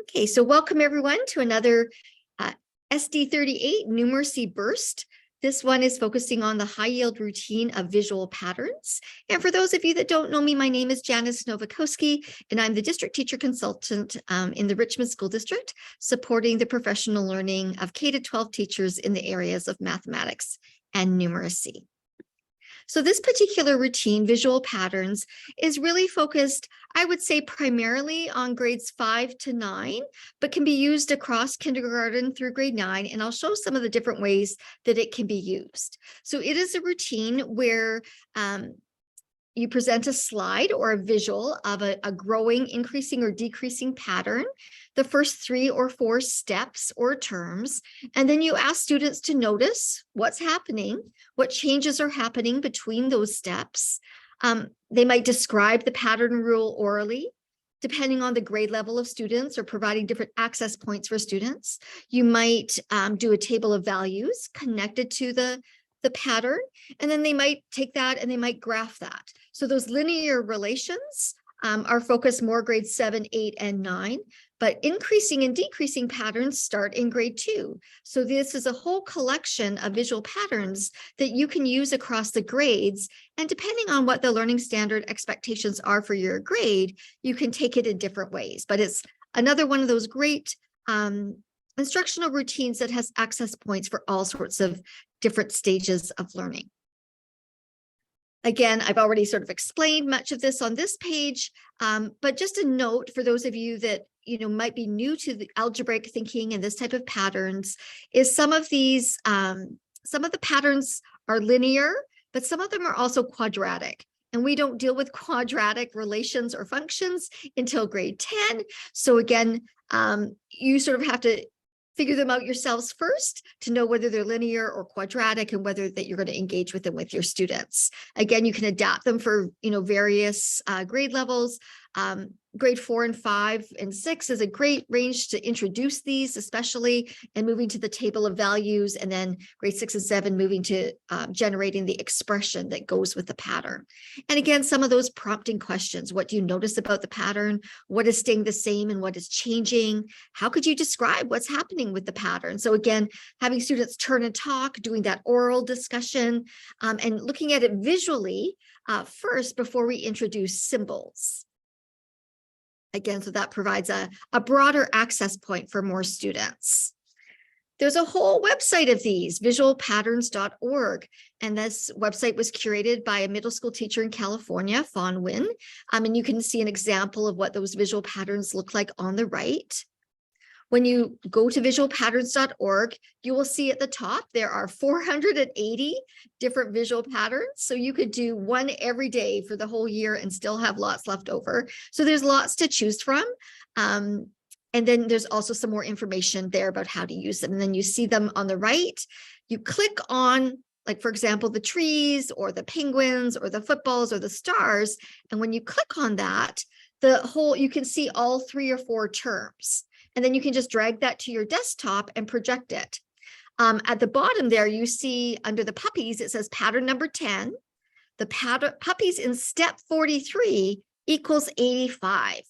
Okay, so welcome everyone to another SD38 Numeracy Burst. This one is focusing on the high yield routine of visual patterns. And for those of you that don't know me, my name is Janice Nowakowski, and I'm the district teacher consultant in the Richmond School District, supporting the professional learning of K-12 teachers in the areas of mathematics and numeracy. So this particular routine, visual patterns, is really focused, I would say, primarily on grades 5 to 9, but can be used across kindergarten through grade 9. And I'll show some of the different ways that it can be used. So it is a routine where you present a slide or a visual of a growing, increasing, or decreasing pattern, the first 3 or 4 steps or terms, and then you ask students to notice what's happening, what changes are happening between those steps. They might describe the pattern rule orally, depending on the grade level of students, or providing different access points for students. You might do a table of values connected to the pattern, and then they might take that and they might graph that. So those linear relations are focused more grades 7, 8, and 9, but increasing and decreasing patterns start in grade 2. So this is a whole collection of visual patterns that you can use across the grades, and depending on what the learning standard expectations are for your grade, you can take it in different ways. But it's another one of those great instructional routines that has access points for all sorts of different stages of learning. Again, I've already sort of explained much of this on this page, but just a note for those of you that might be new to the algebraic thinking and this type of patterns is some of the patterns are linear, but some of them are also quadratic. And we don't deal with quadratic relations or functions until grade 10. So again, you sort of have to figure them out yourselves first to know whether they're linear or quadratic and whether that you're going to engage with them with your students. Again, you can adapt them for various grade levels. Grade 4 and 5 and 6 is a great range to introduce these, especially, and moving to the table of values, and then grade 6 and 7 moving to generating the expression that goes with the pattern. And again, some of those prompting questions: what do you notice about the pattern? What is staying the same and what is changing? How could you describe what's happening with the pattern? So again, having students turn and talk, doing that oral discussion, and looking at it visually first before we introduce symbols. Again, so that provides a broader access point for more students. There's a whole website of these, visualpatterns.org. And this website was curated by a middle school teacher in California, Fawn Wynn. And you can see an example of what those visual patterns look like on the right. When you go to visualpatterns.org, you will see at the top, there are 480 different visual patterns. So you could do one every day for the whole year and still have lots left over. So there's lots to choose from. And then there's also some more information there about how to use them. And then you see them on the right. You click on, like, for example, the trees or the penguins or the footballs or the stars. And when you click on that, you can see all 3 or 4 terms. And then you can just drag that to your desktop and project it. At the bottom there, you see under the puppies, it says pattern number 10. The puppies in step 43 equals 85.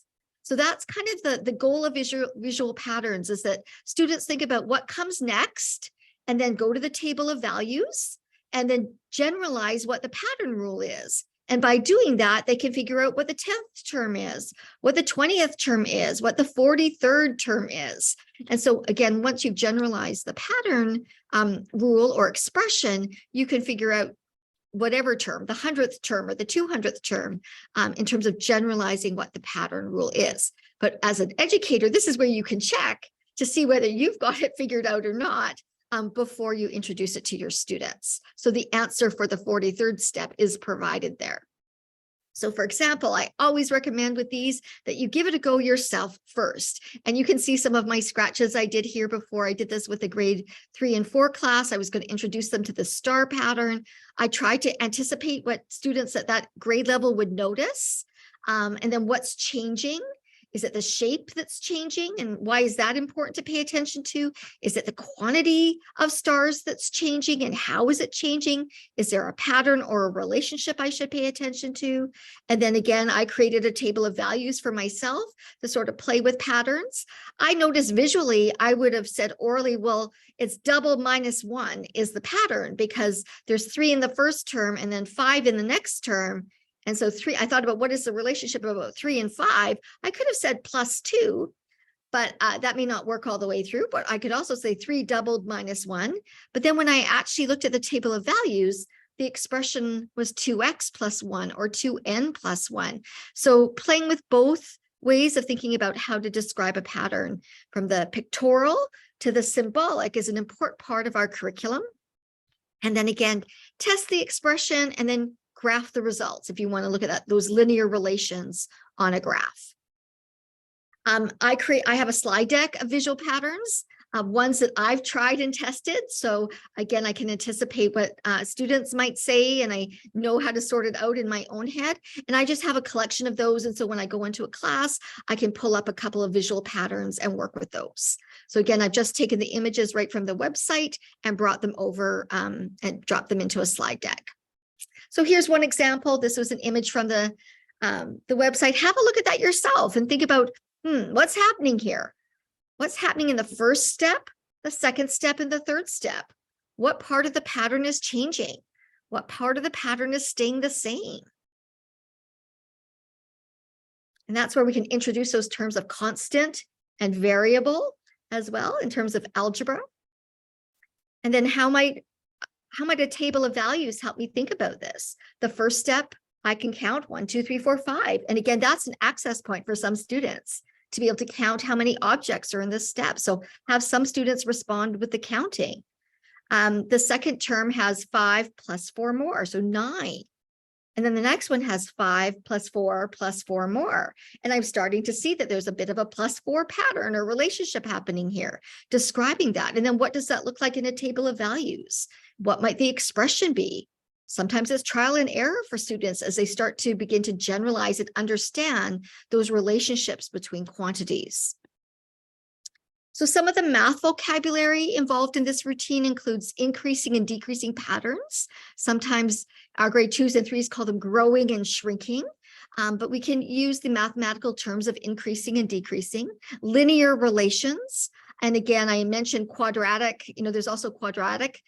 So that's kind of the goal of visual patterns, is that students think about what comes next and then go to the table of values and then generalize what the pattern rule is. And by doing that, they can figure out what the 10th term is, what the 20th term is, what the 43rd term is. And so again, once you've generalized the pattern rule or expression, you can figure out whatever term, the 100th term or the 200th term, in terms of generalizing what the pattern rule is. But as an educator, this is where you can check to see whether you've got it figured out or not, before you introduce it to your students. So the answer for the 43rd step is provided there. So for example, I always recommend with these that you give it a go yourself first. And you can see some of my scratches I did here before. I did this with a grade 3 and 4 class. I was going to introduce them to the star pattern. I tried to anticipate what students at that grade level would notice, and then what's changing Is it the shape that's changing? And why is that important to pay attention to? Is it the quantity of stars that's changing, and how is it changing? Is there a pattern or a relationship I should pay attention to? And then again, I created a table of values for myself to sort of play with patterns. I noticed visually, I would have said orally, well, it's double minus 1 is the pattern, because there's 3 in the first term and then 5 in the next term. And so 3, I thought about what is the relationship about 3 and 5. I could have said +2, but that may not work all the way through. But I could also say 3 doubled minus 1. But then when I actually looked at the table of values, the expression was 2x plus 1 or 2n plus 1. So playing with both ways of thinking about how to describe a pattern, from the pictorial to the symbolic, is an important part of our curriculum. And then again, test the expression and then graph the results if you want to look at that, those linear relations on a graph. I have a slide deck of visual patterns, ones that I've tried and tested. So again, I can anticipate what students might say, and I know how to sort it out in my own head. And I just have a collection of those. And so when I go into a class, I can pull up a couple of visual patterns and work with those. So again, I've just taken the images right from the website and brought them over and dropped them into a slide deck. So here's one example. This was an image from the website. Have a look at that yourself and think about, what's happening here? What's happening in the first step, the second step, and the third step? What part of the pattern is changing? What part of the pattern is staying the same? And that's where we can introduce those terms of constant and variable as well in terms of algebra. And then how might a table of values help me think about this? The first step, I can count 1, 2, 3, 4, 5. And again, that's an access point for some students to be able to count how many objects are in this step. So have some students respond with the counting. The second term has 5 plus 4 more, so 9. And then the next one has 5 plus 4 plus 4 more. And I'm starting to see that there's a bit of a +4 pattern or relationship happening here, describing that. And then what does that look like in a table of values? What might the expression be? Sometimes it's trial and error for students as they start to begin to generalize and understand those relationships between quantities. So some of the math vocabulary involved in this routine includes increasing and decreasing patterns. Sometimes our grade 2s and 3s call them growing and shrinking, but we can use the mathematical terms of increasing and decreasing, linear relations. And again, I mentioned quadratic, there's also quadratic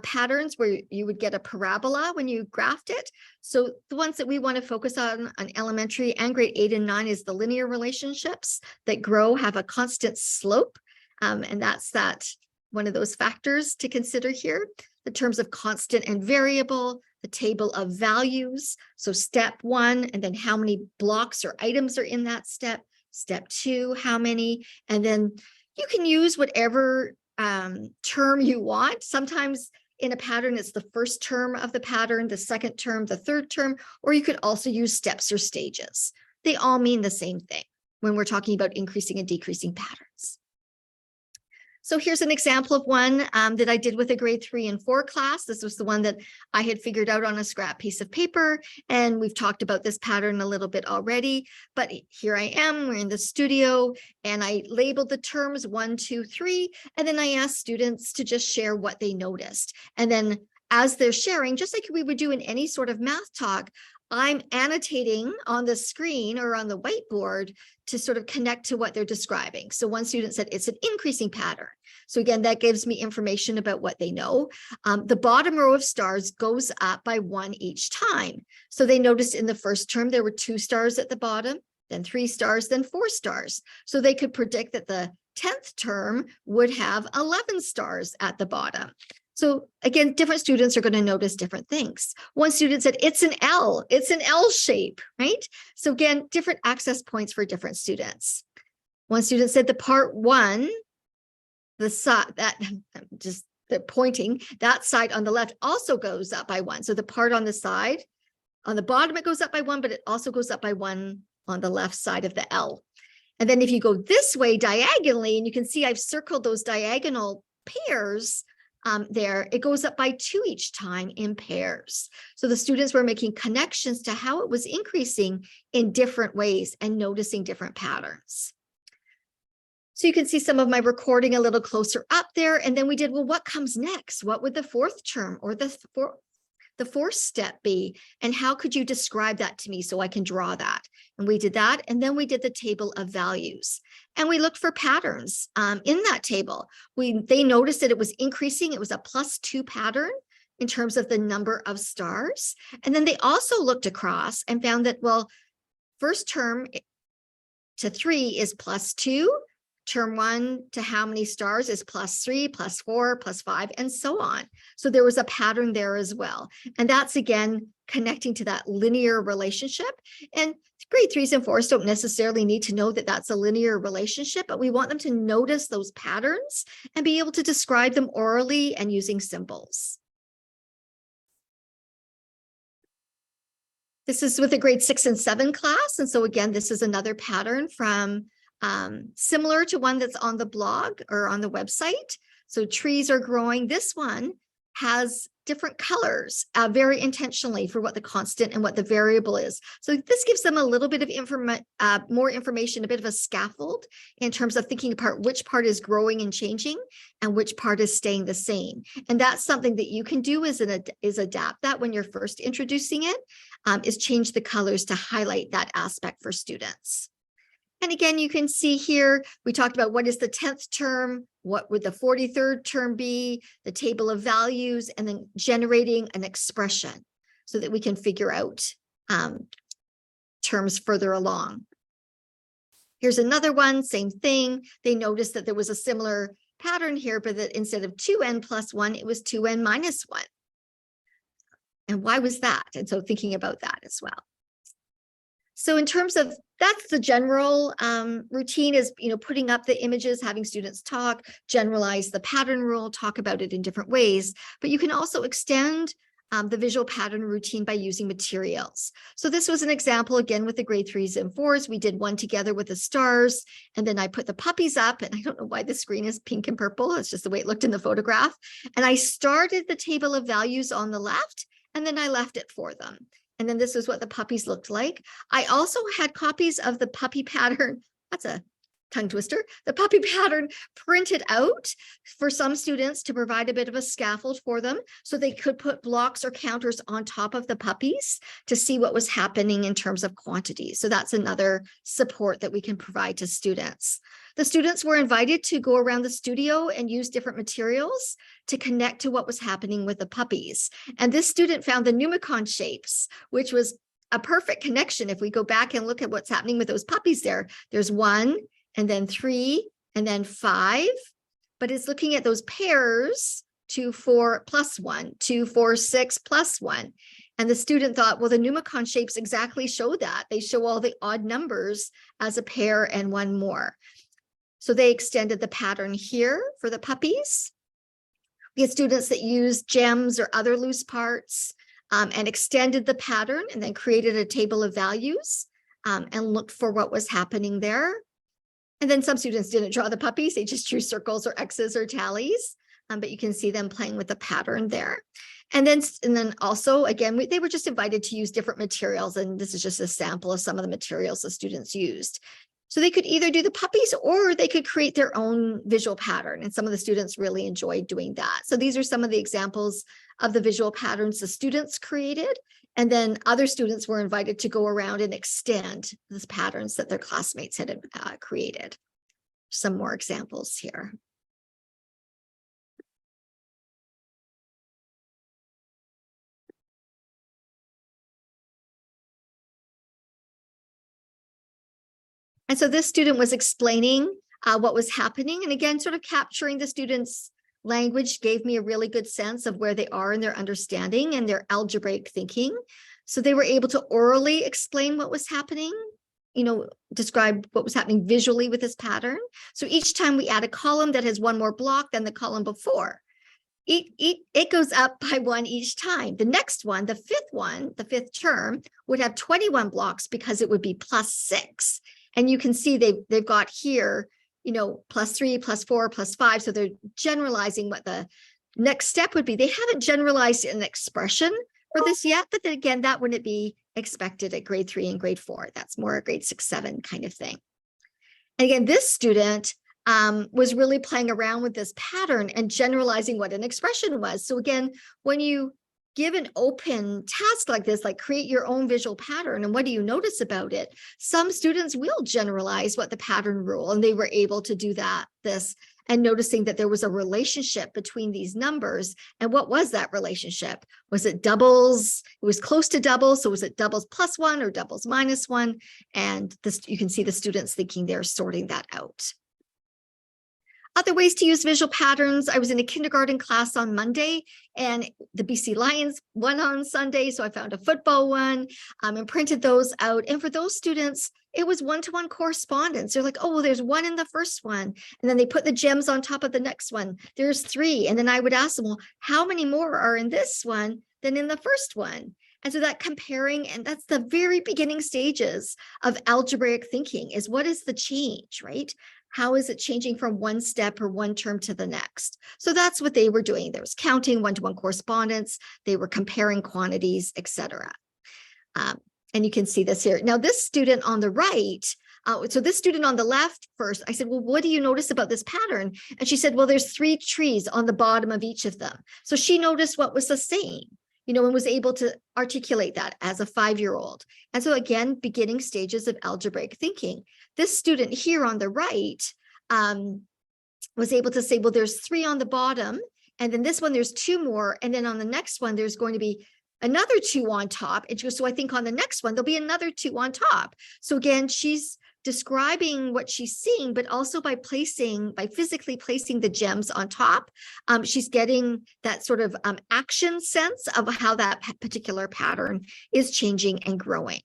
patterns where you would get a parabola when you graphed it. So the ones that we want to focus on elementary and grade 8 and 9 is the linear relationships that grow, have a constant slope. And that's one of those factors to consider here. The terms of constant and variable, the table of values. So step 1, and then how many blocks or items are in that step. Step 2, how many, and then you can use whatever term you want. Sometimes in a pattern, it's the first term of the pattern, the second term, the third term, or you could also use steps or stages. They all mean the same thing when we're talking about increasing and decreasing patterns. So here's an example of one that I did with a grade 3 and 4 class. This was the one that I had figured out on a scrap piece of paper, and we've talked about this pattern a little bit already, but here I am, we're in the studio, and I labeled the terms 1, 2, 3, and then I asked students to just share what they noticed. And then as they're sharing, just like we would do in any sort of math talk, I'm annotating on the screen or on the whiteboard to sort of connect to what they're describing. So one student said it's an increasing pattern. So again, that gives me information about what they know. The bottom row of stars goes up by 1 each time. So they noticed in the first term, there were 2 stars at the bottom, then 3 stars, then 4 stars. So they could predict that the 10th term would have 11 stars at the bottom. So again, different students are going to notice different things. One student said, it's an L shape, right? So again, different access points for different students. One student said the part 1, the side that just the pointing, that side on the left also goes up by 1. So the part on the side, on the bottom, it goes up by 1, but it also goes up by 1 on the left side of the L. And then if you go this way diagonally, and you can see I've circled those diagonal pairs, there, it goes up by 2 each time in pairs. So the students were making connections to how it was increasing in different ways and noticing different patterns. So you can see some of my recording a little closer up there. And then we did, well, what comes next? What would the fourth term or the fourth step be? And how could you describe that to me so I can draw that? And we did that. And then we did the table of values. And we looked for patterns in that table. They noticed that it was increasing. It was a +2 pattern in terms of the number of stars. And then they also looked across and found that, well, first term to 3 is +2. Term 1 to how many stars is +3, +4, +5, and so on. So there was a pattern there as well. And that's, again, connecting to that linear relationship. And grade 3s and 4s don't necessarily need to know that that's a linear relationship, but we want them to notice those patterns and be able to describe them orally and using symbols. This is with a grade 6 and 7 class. And so again, this is another pattern from similar to one that's on the blog or on the website. So trees are growing. This one has different colors very intentionally for what the constant and what the variable is. So this gives them a little bit of more information, a bit of a scaffold in terms of thinking apart which part is growing and changing and which part is staying the same. And that's something that you can do is adapt that when you're first introducing it, is change the colors to highlight that aspect for students. And again, you can see here, we talked about what is the 10th term, what would the 43rd term be, the table of values, and then generating an expression so that we can figure out terms further along. Here's another one, same thing. They noticed that there was a similar pattern here, but that instead of 2n + 1, it was 2n - 1. And why was that? And so thinking about that as well. So in terms of, that's the general routine is, putting up the images, having students talk, generalize the pattern rule, talk about it in different ways. But you can also extend the visual pattern routine by using materials. So this was an example, again, with the grade 3s and 4s. We did one together with the stars, and then I put the puppies up, and I don't know why the screen is pink and purple. It's just the way it looked in the photograph. And I started the table of values on the left, and then I left it for them. And then this is what the puppies looked like. I also had copies of the puppy pattern. That's a tongue twister. The puppy pattern printed out for some students to provide a bit of a scaffold for them so they could put blocks or counters on top of the puppies to see what was happening in terms of quantity. So that's another support that we can provide to students. The students were invited to go around the studio and use different materials to connect to what was happening with the puppies. And this student found the Numeracy shapes, which was a perfect connection. If we go back and look at what's happening with those puppies there, there's 1, and then 3, and then 5, but it's looking at those pairs, 2, 4 + 1, 2, 4, 6 + 1. And the student thought, well, the Numeracy shapes exactly show that. They show all the odd numbers as a pair and one more. So they extended the pattern here for the puppies. We had students that used gems or other loose parts and extended the pattern and then created a table of values and looked for what was happening there. And then some students didn't draw the puppies. They just drew circles or X's or tallies, but you can see them playing with the pattern there. And then also, again, they were just invited to use different materials. And this is just a sample of some of the materials the students used. So they could either do the puppies or they could create their own visual pattern. And some of the students really enjoyed doing that. So these are some of the examples of the visual patterns the students created. And then other students were invited to go around and extend these patterns that their classmates had created. Some more examples here. And so this student was explaining what was happening. And again, sort of capturing the students' language gave me a really good sense of where they are in their understanding and their algebraic thinking. So they were able to orally explain what was happening, describe what was happening visually with this pattern. So each time we add a column that has one more block than the column before, it goes up by 1 each time. The next one, the fifth term, would have 21 blocks because it would be +6. And you can see they've got here, +3, +4, +5. So they're generalizing what the next step would be they haven't generalized an expression for this yet, but then again, that wouldn't be expected at grade 3 and grade 4. That's more a grade 6, 7 kind of thing. And again, this student was really playing around with this pattern and generalizing what an expression was. So again, when you give an open task like this, like create your own visual pattern, and what do you notice about it? Some students will generalize what the pattern rule, and they were able to do this, and noticing that there was a relationship between these numbers. And what was that relationship? Was it doubles? It was close to doubles. So was it doubles plus 1 or doubles minus 1? And this, you can see the students thinking they're sorting that out. Other ways to use visual patterns. I was in a kindergarten class on Monday, and the BC Lions won on Sunday. So I found a football one and printed those out. And for those students, it was one-to-one correspondence. They're like, oh, well, there's 1 in the first one. And then they put the gems on top of the next one. There's 3. And then I would ask them, well, how many more are in this one than in the first one? And so that comparing, and that's the very beginning stages of algebraic thinking, is what is the change, right? How is it changing from one step or one term to the next? So that's what they were doing. There was counting, one-to-one correspondence. They were comparing quantities, etc. And you can see this here. Now, this student on the right, so this student on the left first, I said, well, what do you notice about this pattern? And she said, well, there's 3 trees on the bottom of each of them. So she noticed what was the same, and was able to articulate that as a 5-year-old. And so again, beginning stages of algebraic thinking. This student here on the right was able to say, well, there's 3 on the bottom, and then this one, there's 2 more. And then on the next one, there's going to be another 2 on top. And so I think on the next one, there'll be another 2 on top. So again, she's describing what she's seeing, but also by physically placing the gems on top, she's getting that sort of action sense of how that particular pattern is changing and growing.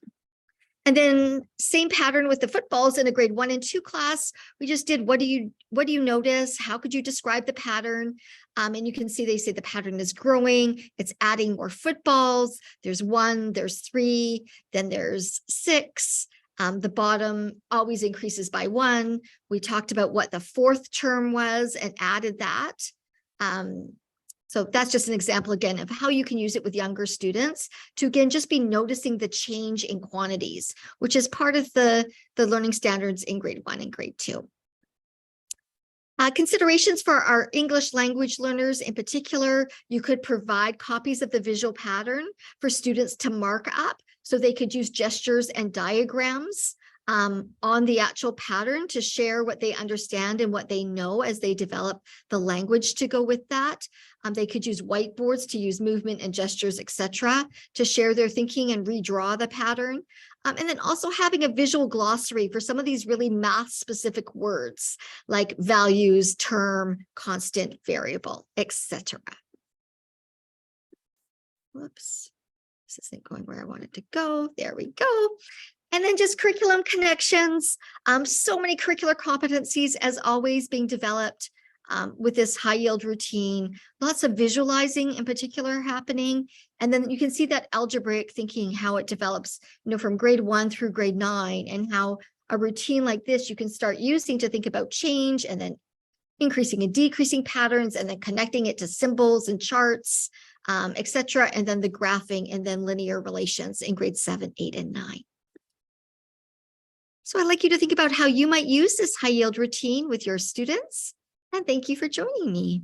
And then same pattern with the footballs in a grade 1 and 2 class. We just did, what do you notice? How could you describe the pattern? And you can see they say the pattern is growing. It's adding more footballs. There's 1, there's 3, then there's 6. The bottom always increases by 1. We talked about what the 4th term was and added that. So that's just an example, again, of how you can use it with younger students to, again, just be noticing the change in quantities, which is part of the learning standards in grade 1 and grade 2. Considerations for our English language learners in particular, you could provide copies of the visual pattern for students to mark up, so they could use gestures and diagrams on the actual pattern to share what they understand and what they know as they develop the language to go with that. They could use whiteboards to use movement and gestures, etc., to share their thinking and redraw the pattern. And then also having a visual glossary for some of these really math-specific words like values, term, constant, variable, etc. Whoops, this isn't going where I want it to go. There we go. And then just curriculum connections. So many curricular competencies, as always, being developed with this high yield routine. Lots of visualizing in particular happening. And then you can see that algebraic thinking, how it develops, from grade 1 through grade 9, and how a routine like this you can start using to think about change, and then increasing and decreasing patterns, and then connecting it to symbols and charts, etc. And then the graphing and then linear relations in grade 7, 8, and 9. So I'd like you to think about how you might use this high yield routine with your students. And thank you for joining me.